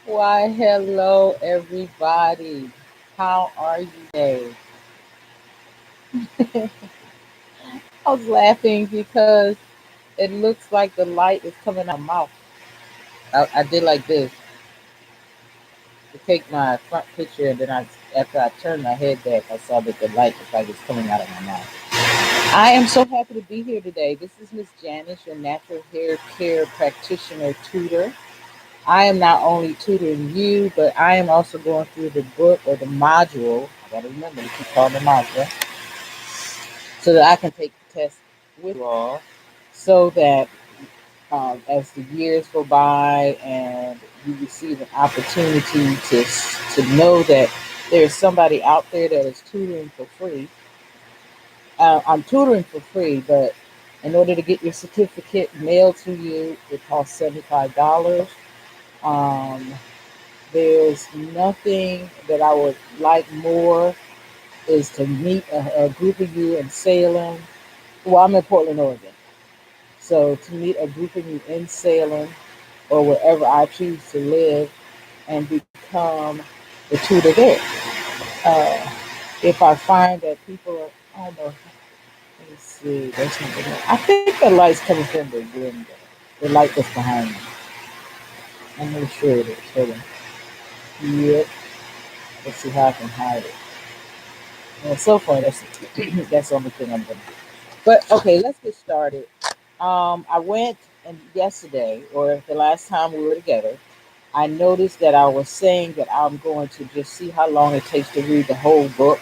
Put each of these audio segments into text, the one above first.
Why, hello, everybody. How are you today? I was laughing because it looks like the light is coming out of my mouth. I did like this to take my front picture, and then after I turned my head back, I saw that the light was like it's coming out of my mouth. I am so happy to be here today. This is mzjanis, your natural hair care practitioner tutor. I am not only tutoring you, but I am also going through the book or the module. I gotta remember to keep calling the module so that I can take the test with you all, so that as the years go by and you receive an opportunity to know that there's somebody out there that is tutoring for free. I'm tutoring for free, but in order to get your certificate mailed to you, it costs $75. Um, There's nothing that I would like more is to meet a group of you in Salem. Well, I'm in Portland, Oregon. So to meet a group of you in Salem or wherever I choose to live and become the tutor there. Uh, if I find that people are, I don't know, let me see, that's not good. I think the light's coming from the window, the light that's behind me. I'm not sure it is. Hold on. Yep. Let's see how I can hide it. And so far, that's the only thing I'm gonna do. But okay, let's get started. I went and yesterday, or the last time we were together, I noticed that I was saying that I'm going to just see how long it takes to read the whole book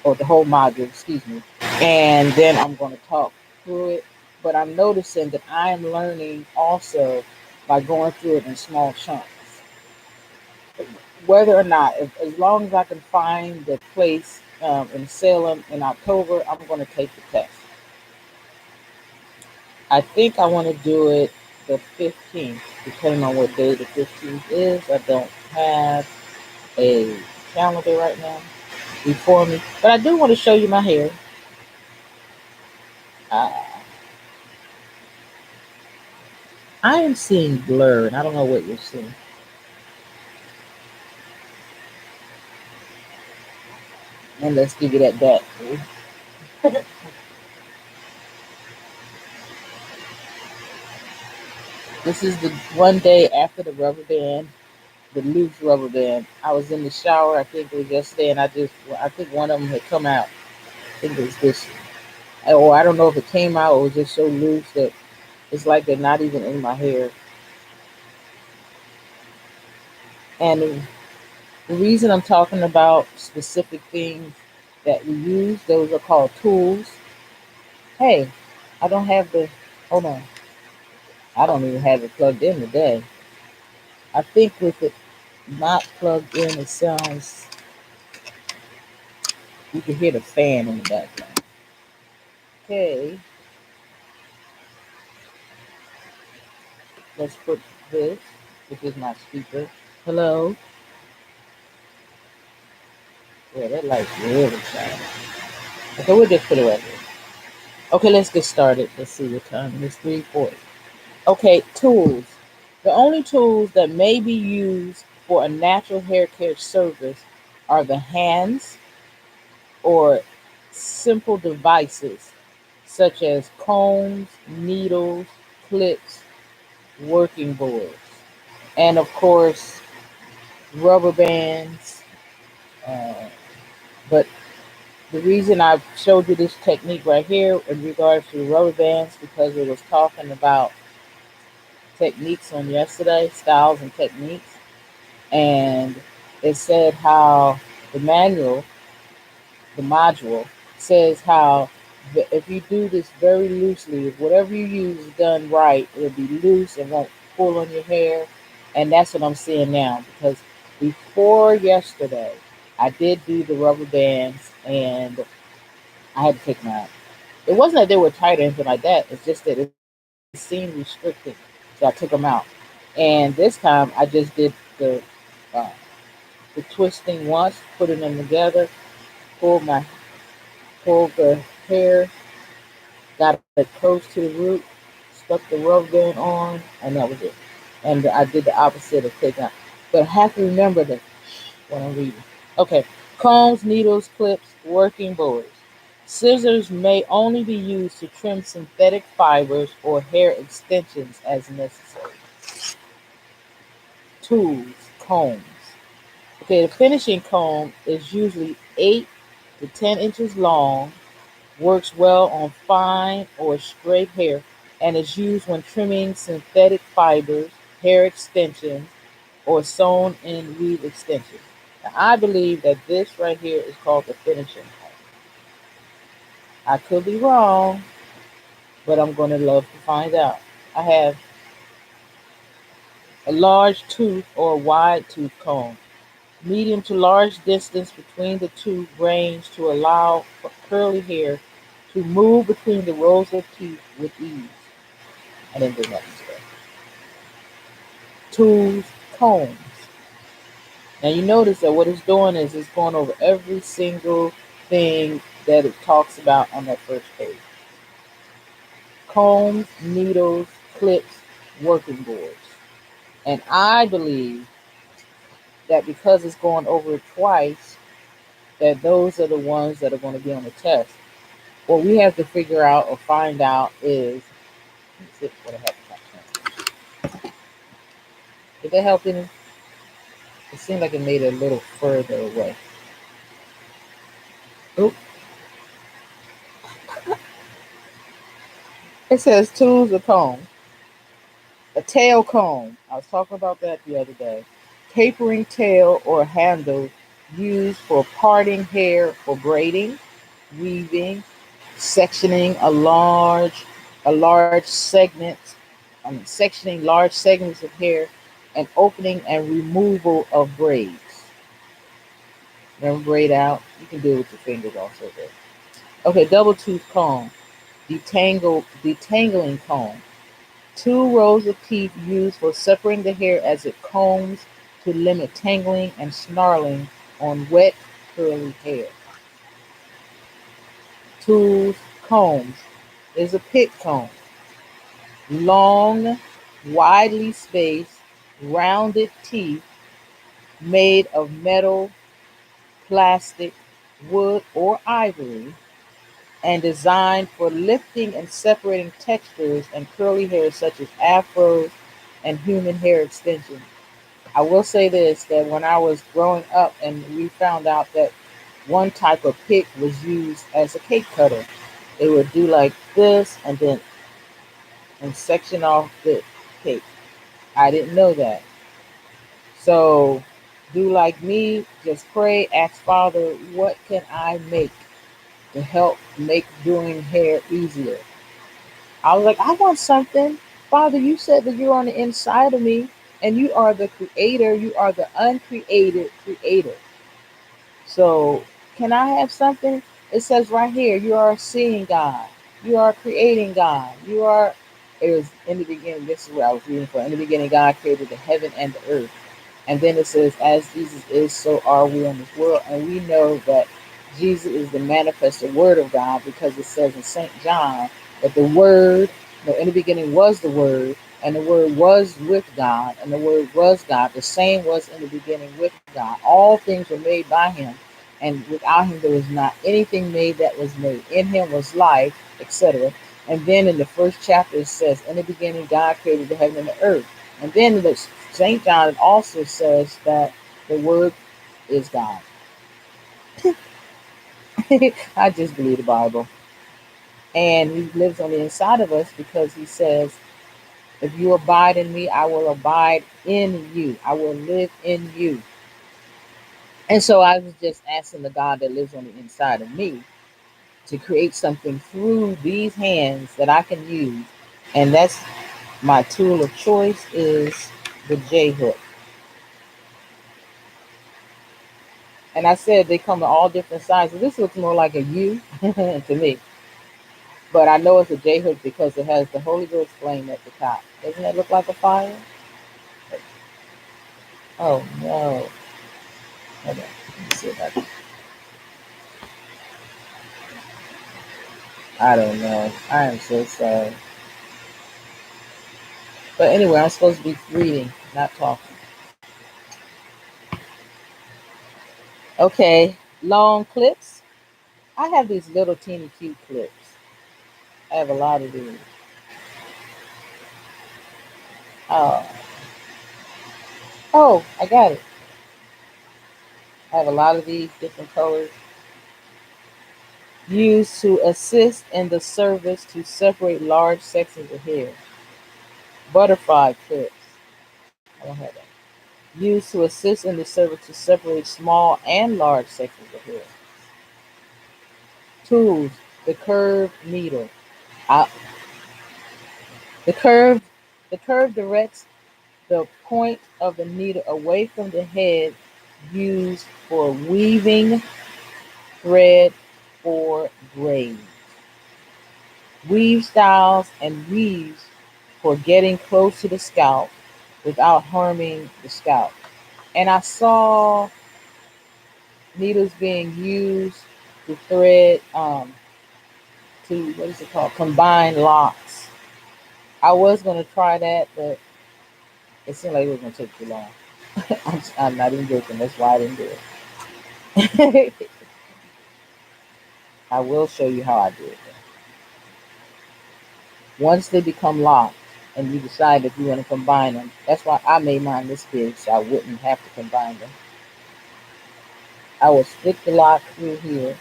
or the whole module, excuse me, and then I'm going to talk through it. But I'm noticing that I'm learning also by going through it in small chunks. Whether or not, as long as I can find the place in Salem in October, I'm going to take the test. I think I want to do it the 15th, depending on what day the 15th is. I don't have a calendar right now before me, but I do want to show you my hair. Uh, I am seeing blur, and I don't know what you're seeing. And let's give it at that. This is the one day after the rubber band, the loose rubber band. I was in the shower, I think it was yesterday, and I think one of them had come out. I think it was this, or I don't know if it came out or was just so loose that it's like they're not even in my hair. And the reason I'm talking about specific things that we use, those are called tools. Hey, I don't have the, hold on, I don't even have it plugged in today. I think with it not plugged in, it sounds, you can hear the fan in the background. Okay, let's put this, which is my speaker. Hello? Yeah, that light's really shining. Okay, we'll just put it right here. Okay, let's get started. Let's see what time it is. 3:40. Okay, tools. The only tools that may be used for a natural hair care service are the hands or simple devices such as combs, needles, clips, working boards, and of course, rubber bands. Uh, but the reason I showed you this technique right here in regards to the rubber bands because it was talking about techniques on yesterday, styles and techniques. And it said how the manual, the module, says how if you do this very loosely, if whatever you use is done right, it'll be loose and won't pull on your hair. And that's what I'm seeing now because before yesterday, I did do the rubber bands and I had to take them out. It wasn't that they were tight or anything like that. It's just that it seemed restricted, so I took them out. And this time, I just did uh, the twisting once, putting them together, pulled my pulled the hair, got it close to the root, stuck the rubber band on, and that was it. And I did the opposite of taking out. But I have to remember that when I'm reading. Okay, combs, needles, clips, working boards. Scissors may only be used to trim synthetic fibers or hair extensions as necessary. Tools, combs. Okay, the finishing comb is usually 8 to 10 inches long, works well on fine or straight hair, and is used when trimming synthetic fibers, hair extensions, or sewn in weave extensions. Now, I believe that this right here is called the finishing comb. I could be wrong, but I'm going to love to find out. I have a large tooth or wide tooth comb. Medium to large distance between the two grains to allow for curly hair to move between the rows of teeth with ease. I didn't do nothing today. Tools, combs. Now you notice that what it's doing is it's going over every single thing that it talks about on that first page. Combs, needles, clips, working boards. And I believe that because it's going over it twice, that those are the ones that are going to be on the test. What we have to figure out or find out is, what I did that help any? It seemed like it made it a little further away. Oop. It says tools or comb. A tail comb. I was talking about that the other day. Tapering tail or handle used for parting hair or braiding, weaving, sectioning a large segment, sectioning large segments of hair, and opening and removal of braids. Remember braid out? You can do it with your fingers also there. Okay, double tooth comb, detangling comb. Two rows of teeth used for separating the hair as it combs to limit tangling and snarling on wet, curly hair. Tools, combs is a pick comb. Long, widely spaced, rounded teeth made of metal, plastic, wood, or ivory, and designed for lifting and separating textures and curly hair such as afros and human hair extensions. I will say this, that when I was growing up and we found out that one type of pick was used as a cake cutter. It would do like this and section off the cake. I didn't know that. So do like me, just pray, ask Father, what can I make to help make doing hair easier? I was like, I want something. Father, you said that you're on the inside of me and you are the creator. You are the uncreated creator. So can I have something? It says right here, you are seeing God. You are creating God. You are, it was in the beginning, this is what I was reading for. In the beginning, God created the heaven and the earth. And then it says, as Jesus is, so are we in this world. And we know that Jesus is the manifested word of God because it says in St. John that the word, in the beginning was the word, and the word was with God, and the word was God. The same was in the beginning with God. All things were made by him, and without him there was not anything made that was made. In him was life, etc. And then in the first chapter it says, in the beginning God created the heaven and the earth. And then the St. John also says that the word is God. I just believe the Bible. And he lives on the inside of us because he says, if you abide in me, I will abide in you. I will live in you. And so I was just asking the God that lives on the inside of me to create something through these hands that I can use. And that's my tool of choice is the J hook. And I said they come in all different sizes. This looks more like a U to me. But I know it's a J hook because it has the Holy Ghost flame at the top. Doesn't that look like a fire? Oh no. Hold on. Let me see if I can. I don't know. I am so sorry. But anyway, I'm supposed to be reading, not talking. Okay, long clips. I have these little teeny cute clips. I have a lot of these. Uh, oh, I got it. I have a lot of these different colors used to assist in the service to separate large sections of hair. Butterfly clips. I don't have that. Used to assist in the service to separate small and large sections of hair. Tools. The curved needle. I, the curve the curve directs the point of the needle away from the head, used for weaving thread or braid. Weave styles and weaves for getting close to the scalp without harming the scalp. And I saw needles being used to thread, to, what is it called, combine locks. I was going to try that, but it seemed like it was going to take too long. I'm not even joking. That's why I didn't do it. I will show you how I do it. Once they become locked and you decide if you want to combine them, that's why I made mine this big so I wouldn't have to combine them. I will stick the lock through here.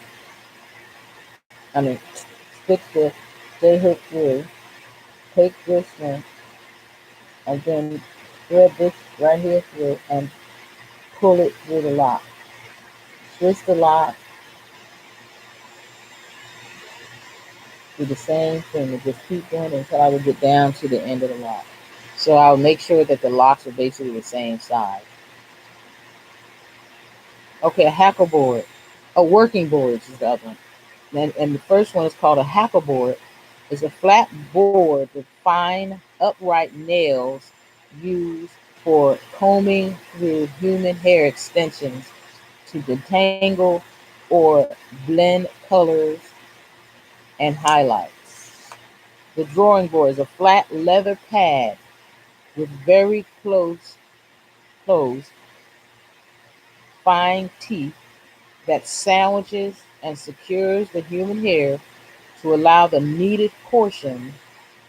I mean, stick the J hook through, take this one, and then thread this right here through and pull it through the lock. Twist the lock, do the same thing, and just keep going until I would get down to the end of the lock. So I'll make sure that the locks are basically the same size. Okay, a hacker board. A working board is the other one. And the first one is called a hacker board. It's a flat board with fine upright nails used for combing through human hair extensions to detangle or blend colors and highlights. The drawing board is a flat leather pad with very closed, fine teeth that sandwiches and secures the human hair to allow the needed portion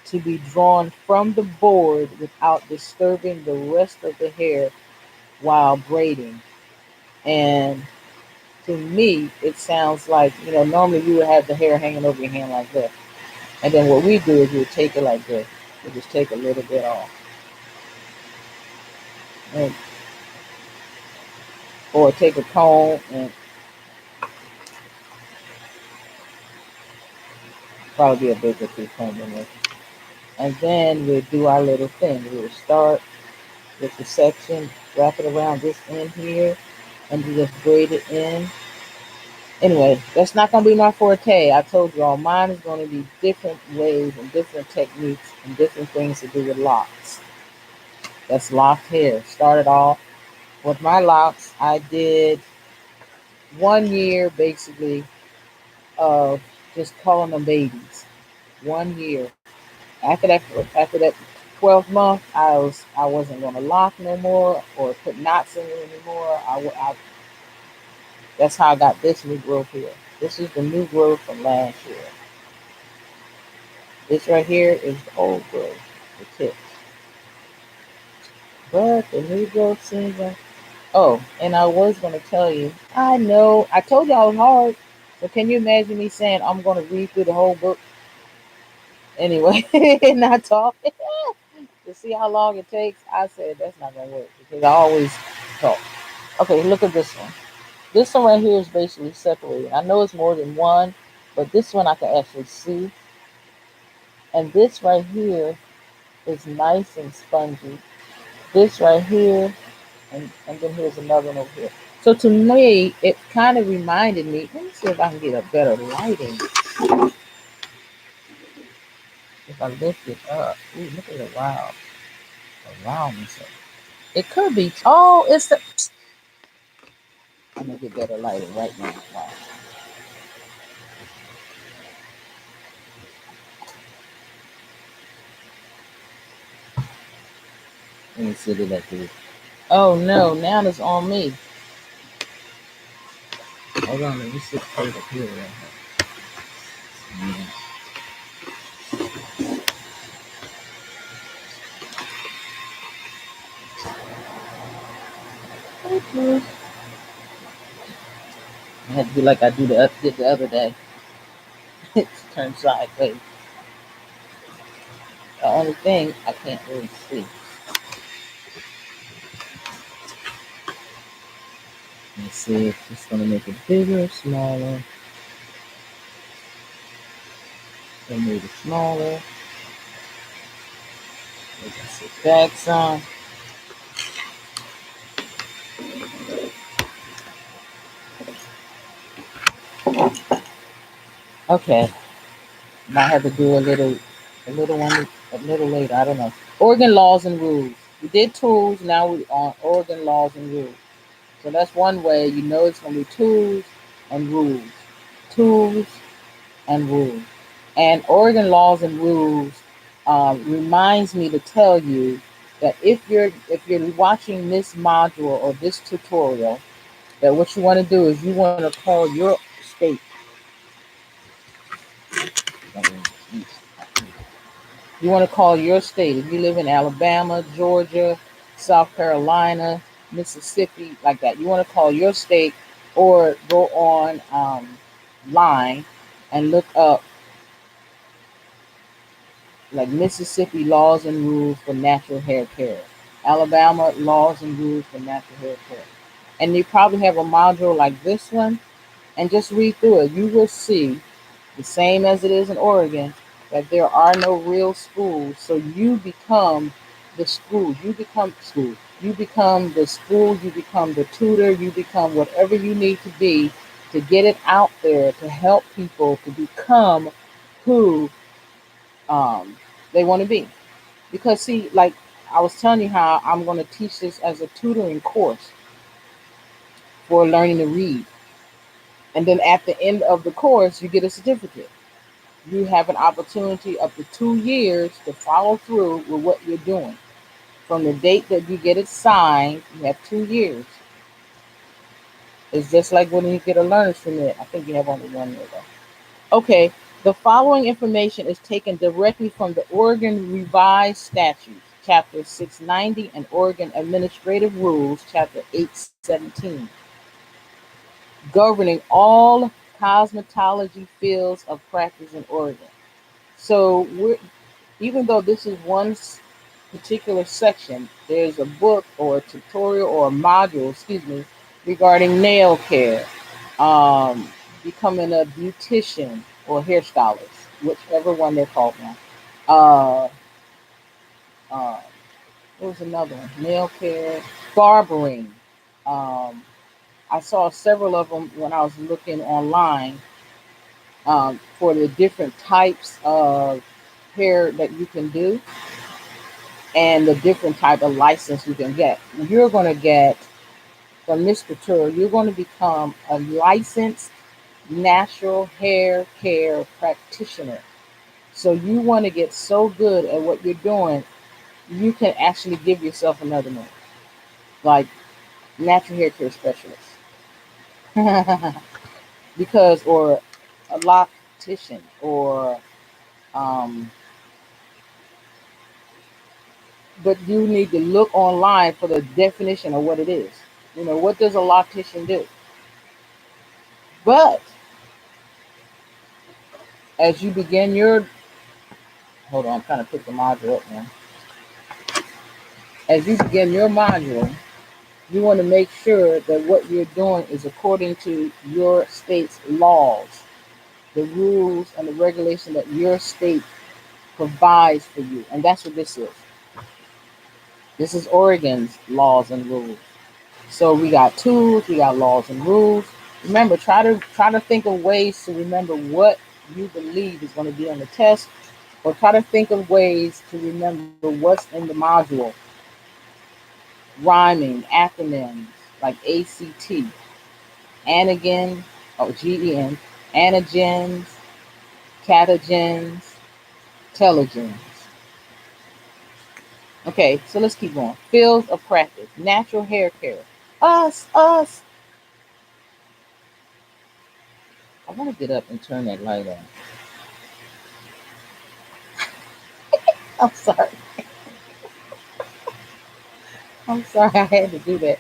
to be drawn from the board without disturbing the rest of the hair while braiding. And to me, it sounds like, normally you would have the hair hanging over your hand like that. And then what we do is we take it like this. We just take a little bit off. And, or take a comb and probably be a bigger comb in this. And then we'll do our little thing. We'll start with the section, wrap it around this end here, and you just braid it in. Anyway, that's not going to be my forte. I told you all mine is going to be different ways and different techniques and different things to do with locks. That's locked hair. Started off with my locks. I did 1 year basically of just calling them babies. 1 year. After that 12th month, I wasn't going to lock no more or put knots in it anymore. That's how I got this new growth here. This is the new growth from last year. This right here is the old growth, the tips. But the new growth seems like. Oh, and I was going to tell you, I know, I told y'all it was hard. So can you imagine me saying I'm going to read through the whole book anyway and not talk to see how long it takes? I said that's not going to work because I always talk. Okay, look at this one. This one right here is basically separated. I know it's more than one, but this one I can actually see. And this right here is nice and spongy. This right here, and then here's another one over here. So to me, it kind of reminded me. Let me see if I can get a better lighting. If I lift it up, ooh, look at it, wow, around me. So it could be. Oh, it's the. I'm gonna get better lighting right now. Wow. Let me set it like this. Oh no, now it's on me. Hold on, let me sit right up here. Yeah. Okay. I had to be like I did the other day. Turn sideways. The only thing I can't really see. Let's see if it's gonna make it bigger or smaller. Then move it smaller. Let's sit back some. Okay. Might have to do a little later. I don't know. Oregon laws and rules. We did tools. Now we on Oregon laws and rules. So that's one way you know it's going to be tools and rules. Tools and rules. And Oregon laws and rules reminds me to tell you that if you're watching this module or this tutorial, that what you want to do is you want to call your state. You want to call your state. If you live in Alabama, Georgia, South Carolina, Mississippi, like that, you want to call your state or go on line and look up like Mississippi laws and rules for natural hair care, Alabama laws and rules for natural hair care. And you probably have a module like this one and just read through it. You will see the same as it is in Oregon, that there are no real schools. So you become the school. You become school. You become the school. You become the tutor. You become whatever you need to be to get it out there to help people to become who um, they want to be. Because see, like I was telling you how I'm going to teach this as a tutoring course for learning to read. And then at the end of the course, you get a certificate. You have an opportunity up to 2 years to follow through with what you're doing. From the date that you get it signed, you have 2 years. It's just like when you get a learner's permit. I think you have only 1 year though. Okay, the following information is taken directly from the Oregon Revised Statutes, Chapter 690, and Oregon Administrative Rules, Chapter 817, governing all cosmetology fields of practice in Oregon. So even though this is one particular section, there's a book or a tutorial or a module, excuse me, regarding nail care, um, becoming a beautician or hairstylist, whichever one they're called now. Uh, uh, what was another one? Nail care, barbering. Um, I saw several of them when I was looking online for the different types of hair that you can do and the different type of license you can get. You're going to get from this tutorial, you're going to become a licensed natural hair care practitioner. So you want to get so good at what you're doing, you can actually give yourself another name, like natural hair care specialist, because or a loctician or um, but you need to look online for the definition of what it is. You know, what does a loctician do? But as you begin your, hold on, I'm trying to pick the module up now. As you begin your module, you want to make sure that what you're doing is according to your state's laws, the rules and the regulation that your state provides for you. And that's what this is. This is Oregon's laws and rules. So we got tools, we got laws and rules. Remember, try to think of ways to remember what you believe is going to be on the test, or try to think of ways to remember what's in the module. Rhyming, acronyms like ACT, antigen, GEN, antigens, catagens, telogens. Okay, so let's keep going. Fields of practice. Natural hair care. Us. I want to get up and turn that light on. I'm sorry. I'm sorry I had to do that.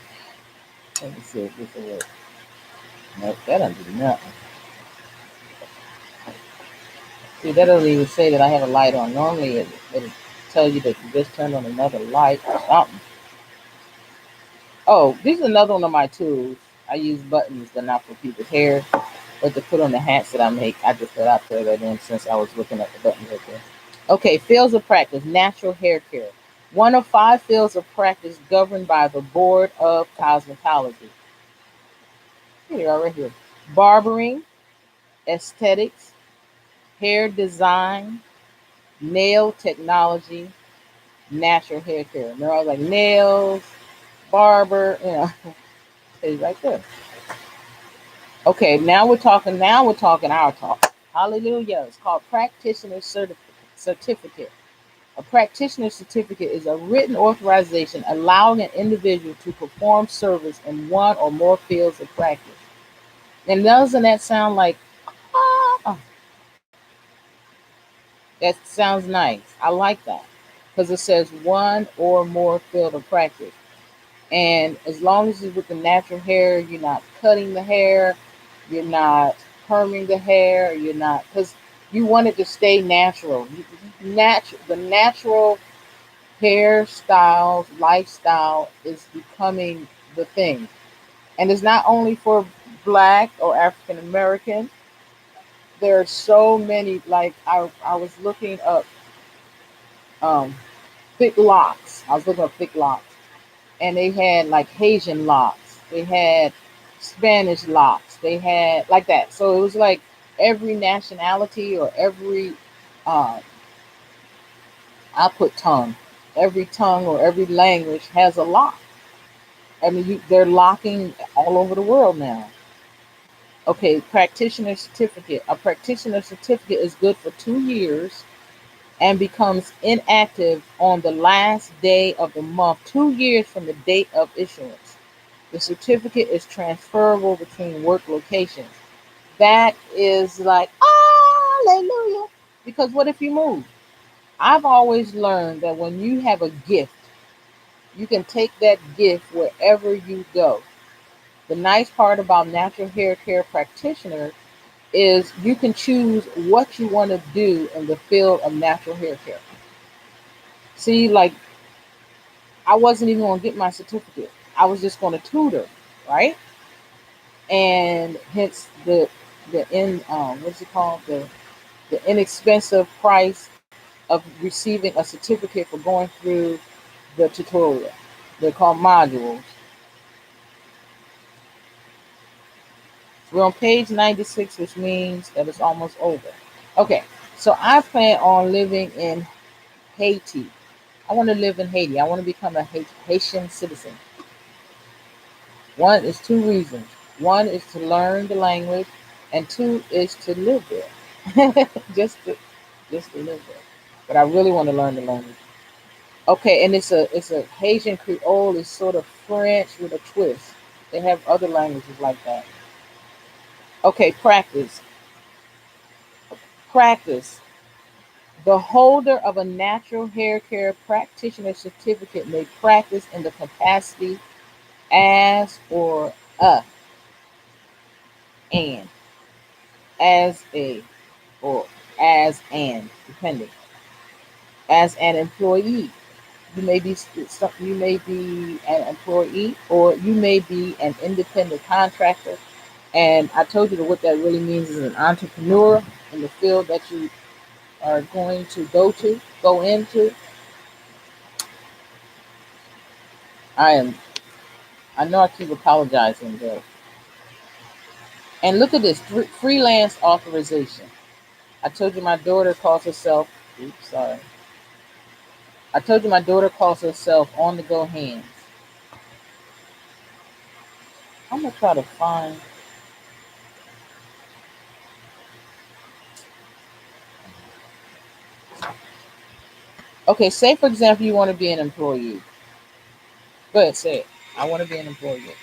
Let me see if this will work. Nope, that doesn't do nothing. See, that doesn't even say that I have a light on. Normally, it'll tell you that you just turned on another light or something. Oh, this is another one of my tools. I use buttons, but not for people's hair, but to put on the hats that I make. I just thought I'd throw that in since I was looking at the buttons right there. Okay, fields of practice, natural hair care. One of 5 fields of practice governed by the Board of Cosmetology. Here they are right here. Barbering, aesthetics, hair design, nail technology, natural hair care. And they're all like nails, barber, it's right there. Okay, now we're talking our talk. Hallelujah. It's called Practitioner Certificate. A practitioner certificate is a written authorization allowing an individual to perform service in one or more fields of practice. And doesn't that sound like, ah, that sounds nice. I like that because it says one or more field of practice. And as long as it's with the natural hair, you're not cutting the hair, you're not perming the hair, you're not, because you want it to stay natural. The natural hairstyles, lifestyle is becoming the thing. And it's not only for Black or African American. There are so many, like I was looking up um, thick locks. I was looking up thick locks. And they had like Haitian locks. They had Spanish locks. They had like that. So it was like every nationality or every, uh, I put tongue, every tongue or every language has a lock. I mean, they're locking all over the world now. Okay, practitioner certificate. A practitioner certificate is good for 2 years and becomes inactive on the last day of the month, 2 years from the date of issuance. The certificate is transferable between work locations. That is like, hallelujah. Because what if you move? I've always learned that when you have a gift, you can take that gift wherever you go. The nice part about natural hair care practitioner is you can choose what you want to do in the field of natural hair care. See, like I wasn't even going to get my certificate. I was just going to tutor, right? And hence the in what's it called, the inexpensive price of receiving a certificate for going through the tutorial. They're called modules. We're on page 96, which means that it's almost over. Okay, so I plan on living in Haiti. I want to live in Haiti. I want to become a Haitian citizen. One is 2 reasons. One is to learn the language, and 2 is to live there. just to live there. But I really want to learn the language. Okay, and it's a Haitian Creole. It's sort of French with a twist. They have other languages like that. Okay, practice. Practice. The holder of a natural hair care practitioner certificate may practice in the capacity as or and as a or as an depending as an employee. You may be an employee or you may be an independent contractor. And I told you that what that really means is an entrepreneur in the field that you are going to go into. I am. I know I keep apologizing though. And look at this freelance authorization. I told you my daughter calls herself. Oops, sorry. I told you my daughter calls herself on the go hands. I'm gonna try to find. Okay, say for example you want to be an employee. Go ahead, say it. I want to be an employee.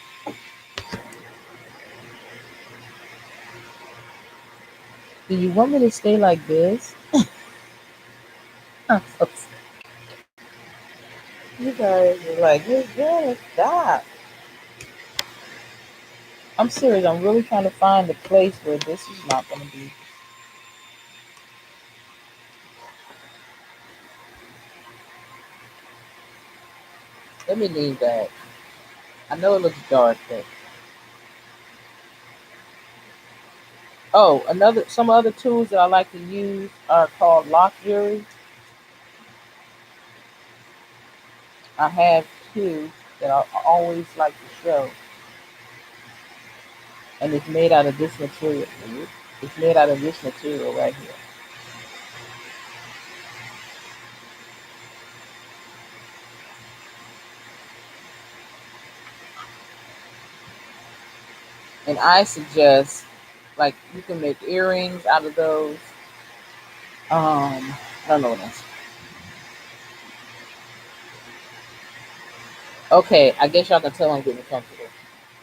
Do you want me to stay like this? I'm so You guys are like, hey, girl, stop. I'm serious. I'm really trying to find a place where this is not going to be. Let me leave that. I know it looks dark, but oh, some other tools that I like to use are called lock jury. I have two that I always like to show, and it's made out of this material. It's made out of this material right here. And I suggest, like, you can make earrings out of those. I don't know what else. Okay, I guess y'all can tell I'm getting comfortable.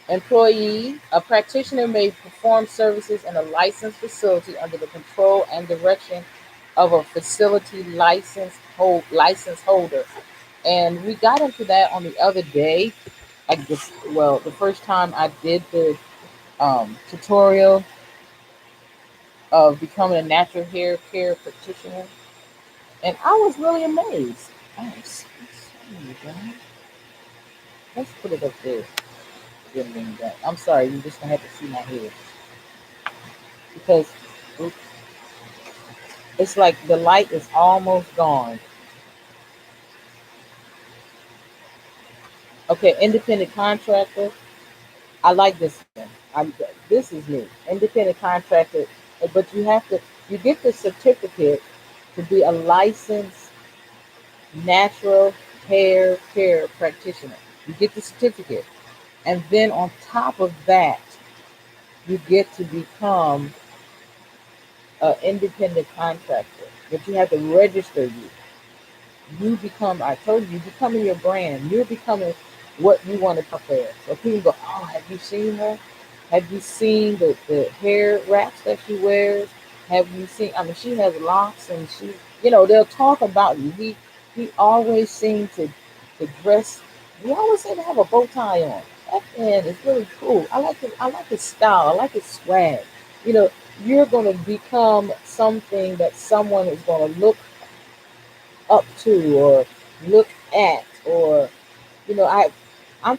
Employee, a practitioner may perform services in a licensed facility under the control and direction of a facility license holder. And we got into that on the other day. Like this, well, the first time I did the tutorial of becoming a natural hair care practitioner, and I was really amazed. Oh, let's put it up there. I'm sorry, you're just gonna have to see my hair because it's like the light is almost gone. Okay, independent contractor. I like this one. This is me, independent contractor. But you get the certificate to be a licensed natural hair care practitioner. You get the certificate, and then on top of that, you get to become an independent contractor. But you have to register you become, I told you, becoming your brand. You're becoming what you want to put there. So people go, oh, have you seen her? Have you seen the hair wraps that she wears? Have you seen, I mean, she has locks and they'll talk about you. He always seems to dress, he always seems to have a bow tie on. That man is really cool. I like his style. I like his swag. You know, you're going to become something that someone is going to look up to or look at, or I'm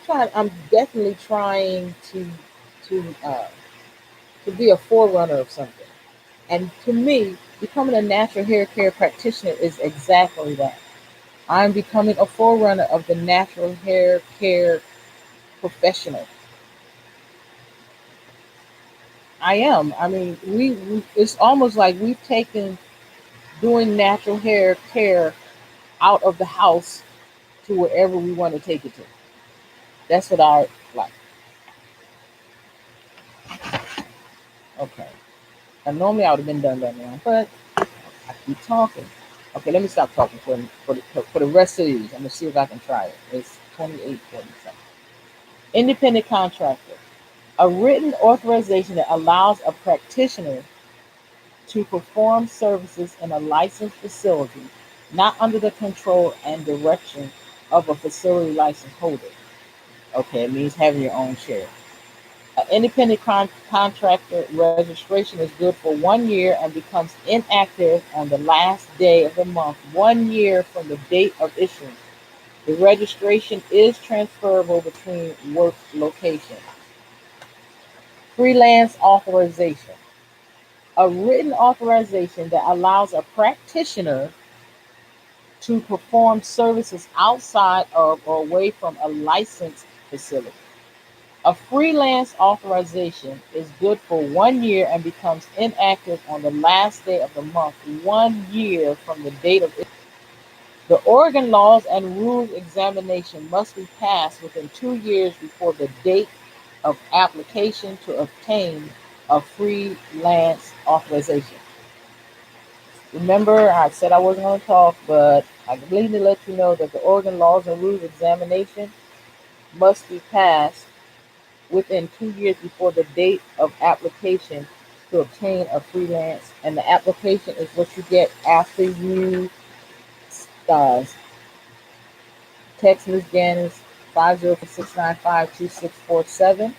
definitely trying to be a forerunner of something. And to me, becoming a natural hair care practitioner is exactly that. I'm becoming a forerunner of the natural hair care professional. I am. I mean, it's almost like we've taken doing natural hair care out of the house to wherever we want to take it to. That's what I like. Okay. And normally I would have been done by now, but I keep talking. Okay, let me stop talking for the rest of these. I'm gonna see if I can try it. It's 28:47. Independent contractor, a written authorization that allows a practitioner to perform services in a licensed facility, not under the control and direction of a facility license holder. Okay, it means having your own share. An independent contractor registration is good for 1 year and becomes inactive on the last day of the month, 1 year from the date of issuance. The registration is transferable between work locations. Freelance authorization. A written authorization that allows a practitioner to perform services outside of or away from a licensed facility. A freelance authorization is good for 1 year and becomes inactive on the last day of the month, 1 year from the date of it. The Oregon laws and rules examination must be passed within 2 years before the date of application to obtain a freelance authorization. Remember, I said I wasn't going to talk, but I believe to let you know that the Oregon Laws and Rules examination must be passed within 2 years before the date of application to obtain a freelance. And the application is what you get after you uh, text Ms. Janice 504-695-2647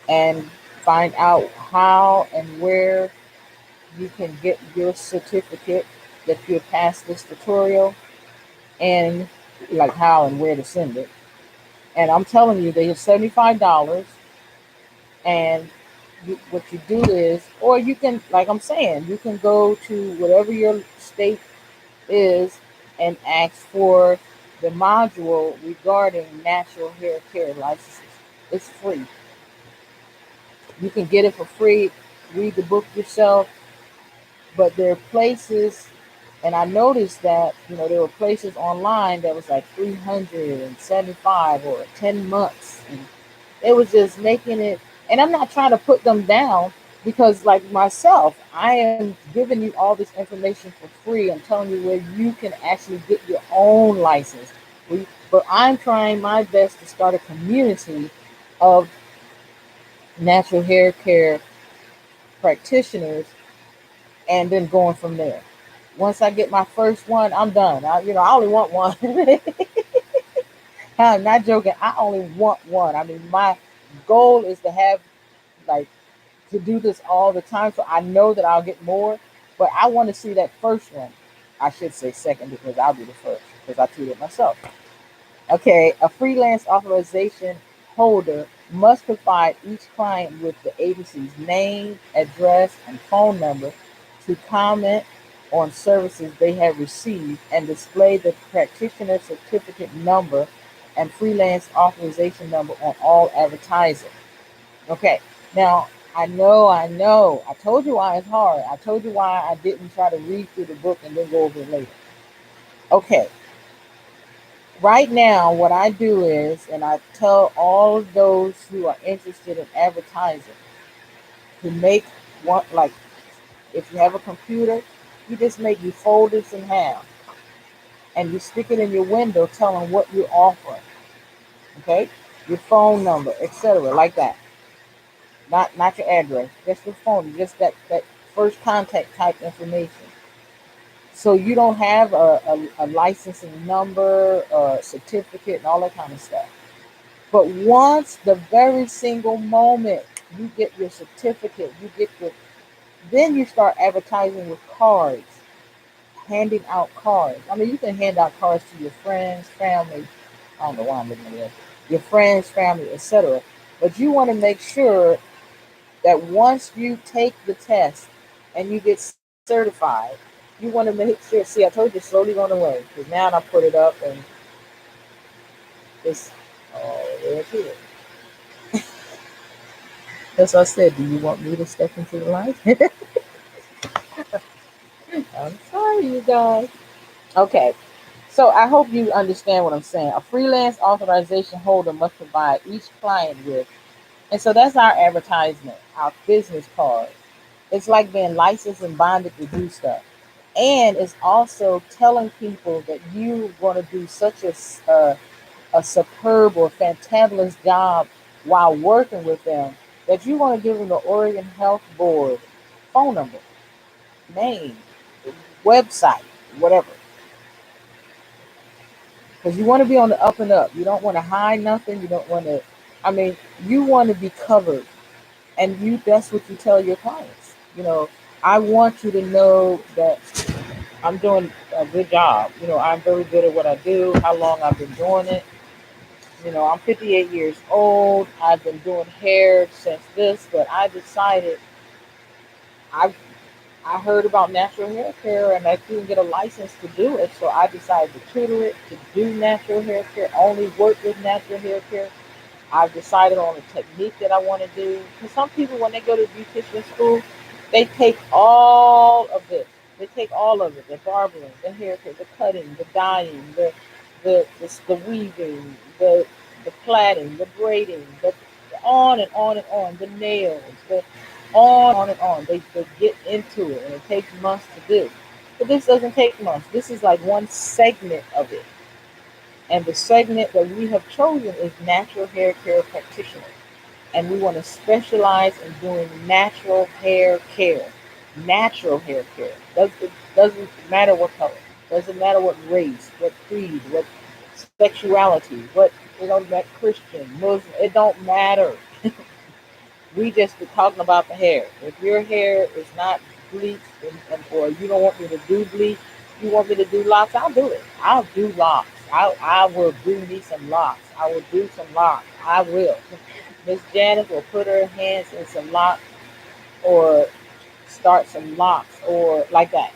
and find out how and where you can get your certificate that you have passed this tutorial, and like how and where to send it. And I'm telling you, they are $75. And what you do is, or you can, like I'm saying, you can go to whatever your state is and ask for the module regarding natural hair care licenses. It's free. You can get it for free, read the book yourself, but there are places, and I noticed that, there were places online that was like 375 or 10 months. And it was just making it, and I'm not trying to put them down because, like myself, I am giving you all this information for free. I'm telling you where you can actually get your own license. But I'm trying my best to start a community of natural hair care practitioners and then going from there. Once I get my first one, I'm done. I only want one. I'm not joking. I only want one. I mean, my goal is to have, like, to do this all the time, so I know that I'll get more. But I want to see that first one. I should say second because I'll be the first because I treat it myself. Okay, a freelance authorization holder must provide each client with the agency's name, address, and phone number to comment on services they have received and display the practitioner certificate number and freelance authorization number on all advertising. Okay, now I told you why it's hard. I told you why I didn't try to read through the book and then go over it later. Okay, right now, what I do is, and I tell all of those who are interested in advertising to make one, like, if you have a computer, you just make your folders in half and you stick it in your window telling what you're offering. Okay? Your phone number, etc. Like that. Not your address, just your phone, just that first contact type information. So you don't have a licensing number, a certificate, and all that kind of stuff. But once the very single moment you get your certificate, then you start advertising with cards, handing out cards. I mean, you can hand out cards to your friends, family. I don't know why I'm looking at this. Your friends, family, etc. But you want to make sure that once you take the test and you get certified, you want to make sure. See, I told you slowly going away because now I put it up and it's all there to it. That's what I said. Do you want me to step into the light? I'm sorry, you guys. Okay. So I hope you understand what I'm saying. A freelance authorization holder must provide each client with, and so that's our advertisement, our business card. It's like being licensed and bonded to do stuff. And it's also telling people that you're going to do such a superb or fantabulous job while working with them that you want to give them the Oregon Health Board phone number, name, website, whatever. Because you want to be on the up and up. You don't want to hide nothing. You don't want to, I mean, you want to be covered. And that's what you tell your clients. I want you to know that I'm doing a good job. I'm very good at what I do, how long I've been doing it. I'm 58 years old. I've been doing hair since this, but I decided I I heard about natural hair care and I couldn't get a license to do it, so I decided to tutor it, to do natural hair care, only work with natural hair care. I've decided on a technique that I want to do. Because some people, when they go to beautician school, they take all of this. They take all of it: the barbering, the hair care, the cutting, the dyeing, the weaving, the plaiting, the braiding, the on and on and on, the nails, the on and on. They get into it, and it takes months to do. But this doesn't take much. This is like one segment of it. And the segment that we have chosen is natural hair care practitioner. And we want to specialize in doing natural hair care. Natural hair care. It doesn't matter what color. Doesn't matter what race, what creed, what sexuality, what it don't matter Christian, Muslim. It don't matter. We just be talking about the hair. If your hair is not bleached or you don't want me to do bleach, you want me to do locks, I'll do it. I'll do locks. I will do me some locks. I will do some locks. I will. Miss Janice will put her hands in some locks or start some locks or like that.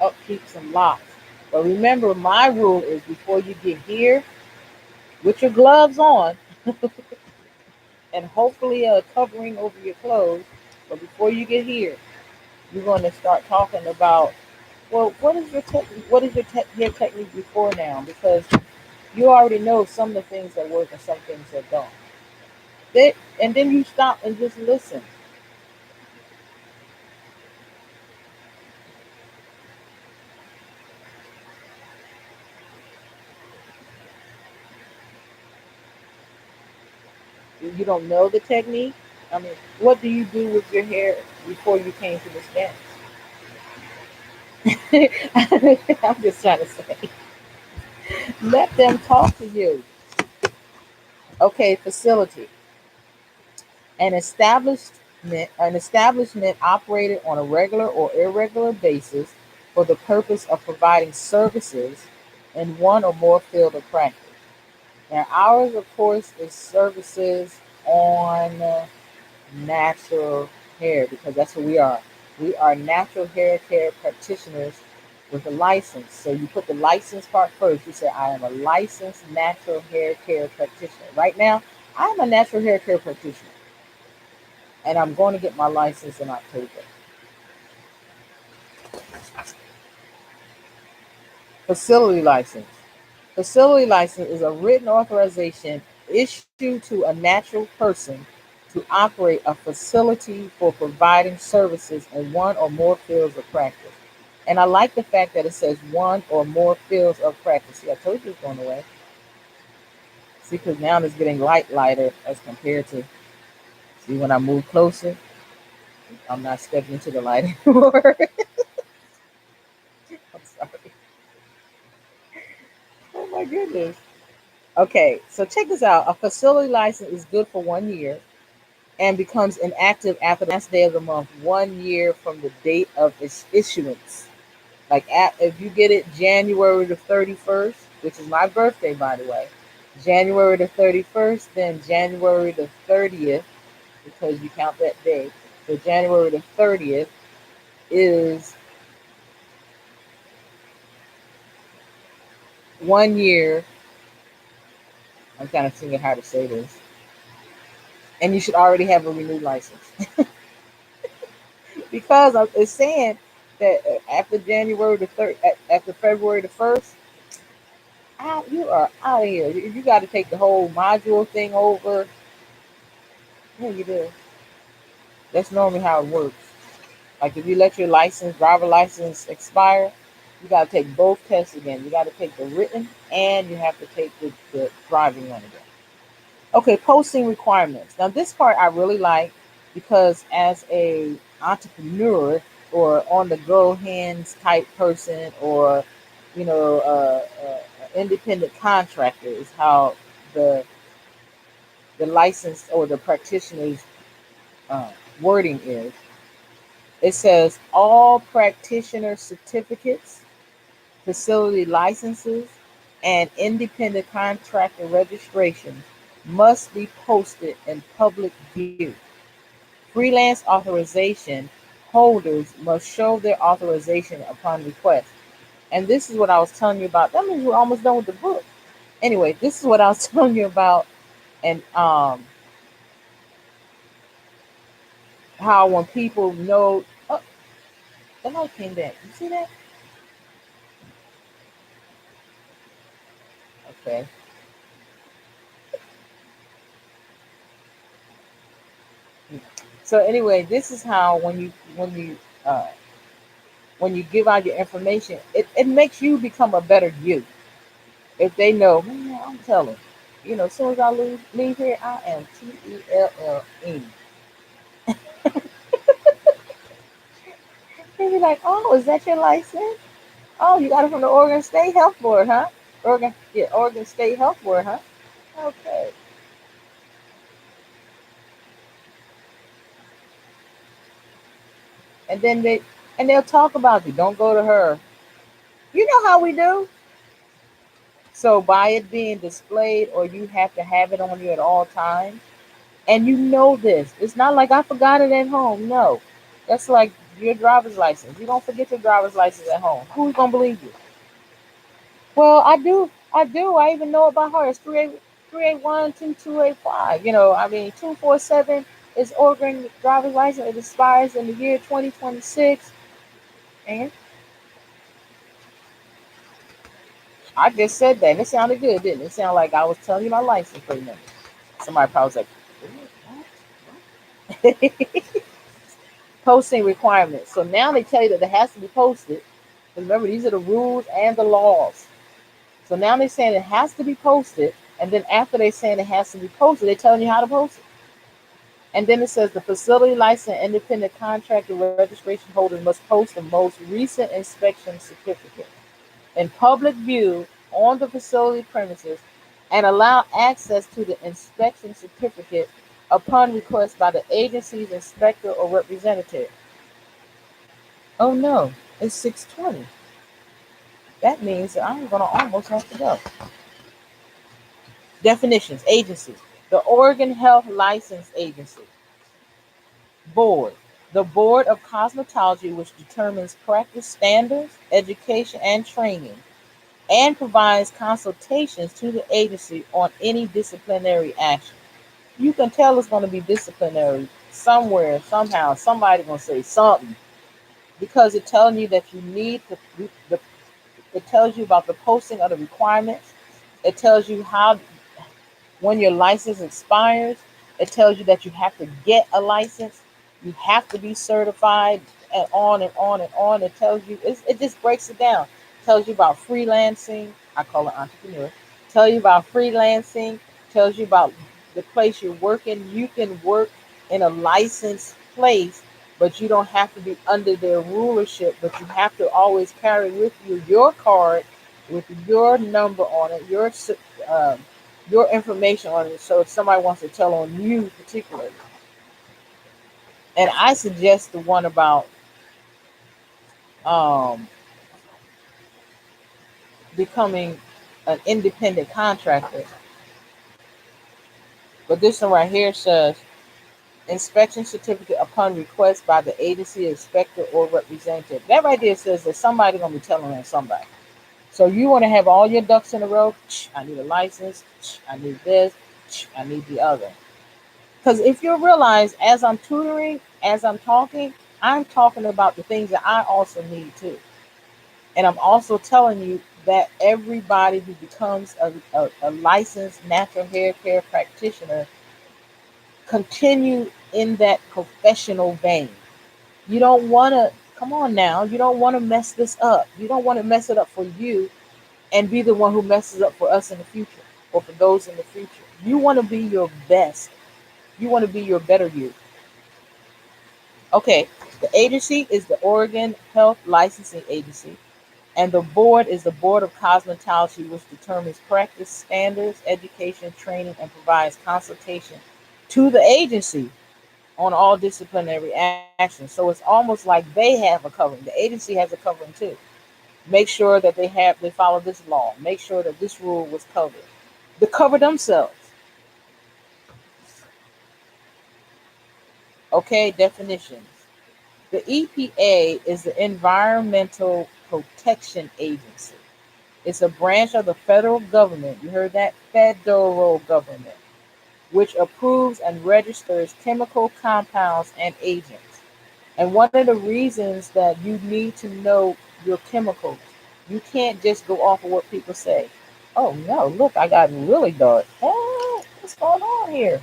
Upkeep some locks. But remember, my rule is before you get here, with your gloves on, and hopefully a covering over your clothes, but before you get here, you're going to start talking about, well, what is your hair technique before now? Because you already know some of the things that work and some things that don't. And then you stop and just listen. You don't know the technique. I mean, what do you do with your hair before you came to this dance? I'm just trying to say, let them talk to you. Okay, facility. An establishment operated on a regular or irregular basis for the purpose of providing services in one or more field of practice. Now, ours, of course, is services on natural hair because that's what we are. We are natural hair care practitioners with a license. So you put the license part first. You say, I am a licensed natural hair care practitioner. Right now, I'm a natural hair care practitioner and I'm going to get my license in October. Facility license. Facility license is a written authorization issued to a natural person to operate a facility for providing services in one or more fields of practice. And I like the fact that it says one or more fields of practice. See, I told you it's going away. See, because now it's getting lighter as compared to, see, when I move closer, I'm not stepping into the light anymore. I'm sorry. Oh my goodness. Okay, so check this out. A facility license is good for 1 year and becomes inactive after the last day of the month, 1 year from the date of its issuance. Like if you get it January the 31st, which is my birthday, by the way, January the 31st, then January the 30th, because you count that day. So January the 30th is 1 year. I'm kind of thinking how to say this. And you should already have a renewed license. Because it's saying that after January the third, after February the 1st, you are out of here. You got to take the whole module thing over. Yeah, you do. That's normally how it works. Like if you let your driver license expire, you got to take both tests again. You got to take the written and you have to take the driving one again. Okay, posting requirements. Now this part I really like because as a entrepreneur or on the go hands type person or independent contractor is how the the license or the practitioner's uh, wording is. It says all practitioner certificates, facility licenses, and independent contractor registrations must be posted in public view. Freelance authorization holders must show their authorization upon request. And this is what I was telling you about. That means we're almost done with the book. Anyway, this is what I was telling you about, and how when people know, oh, the light came back. You see that? Okay. So anyway, this is how uh, when you give out your information, it makes you become a better you. If they know, man, I'm telling, as soon as I leave here, I am TELLE. They be like, oh, is that your license? Oh, you got it from the Oregon State Health Board, huh? Oregon State Health Board, huh? Okay. And then they'll talk about you. Don't go to her. You know how we do. So by it being displayed, or you have to have it on you at all times, and you know this. It's not like I forgot it at home. No, that's like your driver's license. You don't forget your driver's license at home. Who's gonna believe you? Well, I do. I do. I even know about her. It's 381 2285. I mean 247 is Oregon driver's license. It expires in the year 2026. And I just said that. And it sounded good, didn't it? It sounded like I was telling you my license plate number. Somebody probably was like, what? Posting requirements. So now they tell you that it has to be posted. Remember, these are the rules and the laws. So now they're saying it has to be posted. And then after they're saying it has to be posted, they're telling you how to post it. And then it says the facility license independent contractor registration holder must post the most recent inspection certificate in public view on the facility premises and allow access to the inspection certificate upon request by the agency's inspector or representative. Oh no, it's 6:20. That means that I'm going to almost have to go. Definitions, agency. The Oregon Health License Agency. Board. The Board of Cosmetology, which determines practice standards, education, and training, and provides consultations to the agency on any disciplinary action. You can tell it's going to be disciplinary somewhere, somehow. Somebody's going to say something because it's telling you that you need the it tells you about the posting of the requirements. It tells you how when your license expires. It tells you that you have to get a license. You have to be certified, and on and on and on. It tells you, it just breaks it down. It tells you about freelancing. I call it entrepreneur. Tell you about freelancing. Tells you about the place you're working. You can work in a licensed place, but you don't have to be under their rulership. But you have to always carry with you your card with your number on it, uh, your information on it. So if somebody wants to tell on you particularly, and I suggest the one about um, becoming an independent contractor. But this one right here says inspection certificate upon request by the agency inspector or representative. That right there says that somebody's gonna be telling on somebody. So you want to have all your ducks in a row. I need a license. I need this. I need the other. Because if you realize, as I'm tutoring, as I'm talking about the things that I also need too. And I'm also telling you that everybody who becomes a licensed natural hair care practitioner continue in that professional vein. You don't want to, come on now, you don't want to mess this up. You don't want to mess it up for you and be the one who messes up for us in the future or for those in the future. You want to be your best. You want to be your better you. Okay, the agency is the Oregon Health Licensing Agency, and the board is the Board of Cosmetology, which determines practice standards, education, training, and provides consultation to the agency on all disciplinary actions. So it's almost like they have a covering. The agency has a covering too. Make sure that they follow this law. Make sure that this rule was covered. They cover themselves. Okay, definitions. The EPA is the Environmental Protection Agency. It's a branch of the federal government. You heard that? Federal government, which approves and registers chemical compounds and agents. And one of the reasons that you need to know your chemicals, you can't just go off of what people say. Oh no, look, I got really dark. Oh, what's going on here?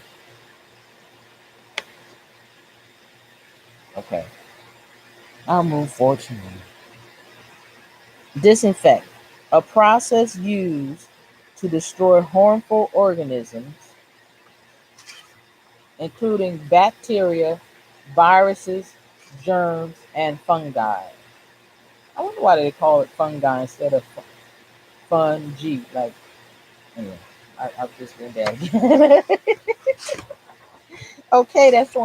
Okay, I'll move fortunately. Disinfect, a process used to destroy harmful organisms, including bacteria, viruses, germs, and fungi. I wonder why they call it fungi instead of fungi. Like, anyway, I've just been bad again. Okay, that's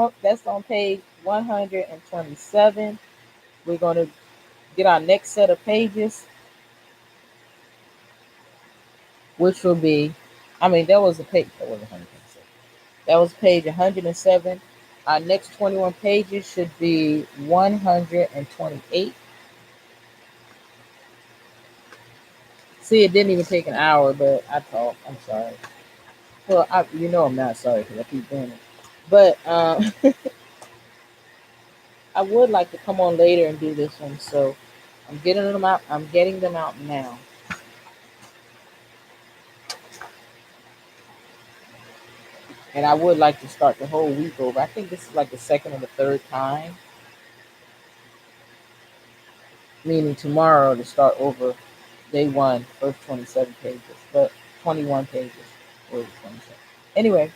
on page 127. We're going to get our next set of pages, which will be, I mean, that was a page, that was 127. That was page 107. Our next 21 pages should be 128. See, it didn't even take an hour, but I talked. I'm sorry. Well, I'm not sorry because I keep doing it. But I would like to come on later and do this one. So I'm getting them out. I'm getting them out now. And I would like to start the whole week over. I think this is like the second or the third time, meaning tomorrow to start over day one, first 27 pages, but 21 pages or 27. Anyway,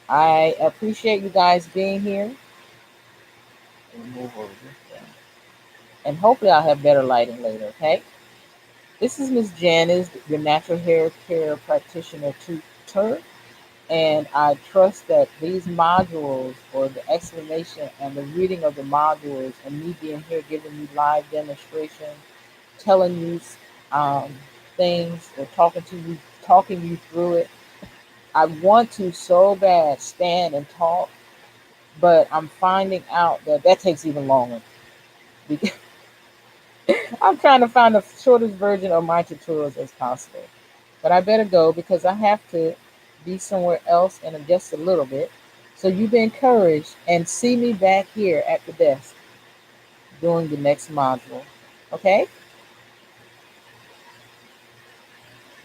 I appreciate you guys being here. Let me move over this thing. And hopefully I'll have better lighting later, okay? This is Ms. Janice, your natural hair care practitioner tutor. And I trust that these modules, or the explanation and the reading of the modules, and me being here giving you live demonstration, telling you um, things, or talking you through it. I want to so bad stand and talk, but I'm finding out that that takes even longer. Because I'm trying to find the shortest version of my tutorials as possible. But I better go because I have to be somewhere else in just a little bit. So you be encouraged and see me back here at the desk doing the next module. Okay?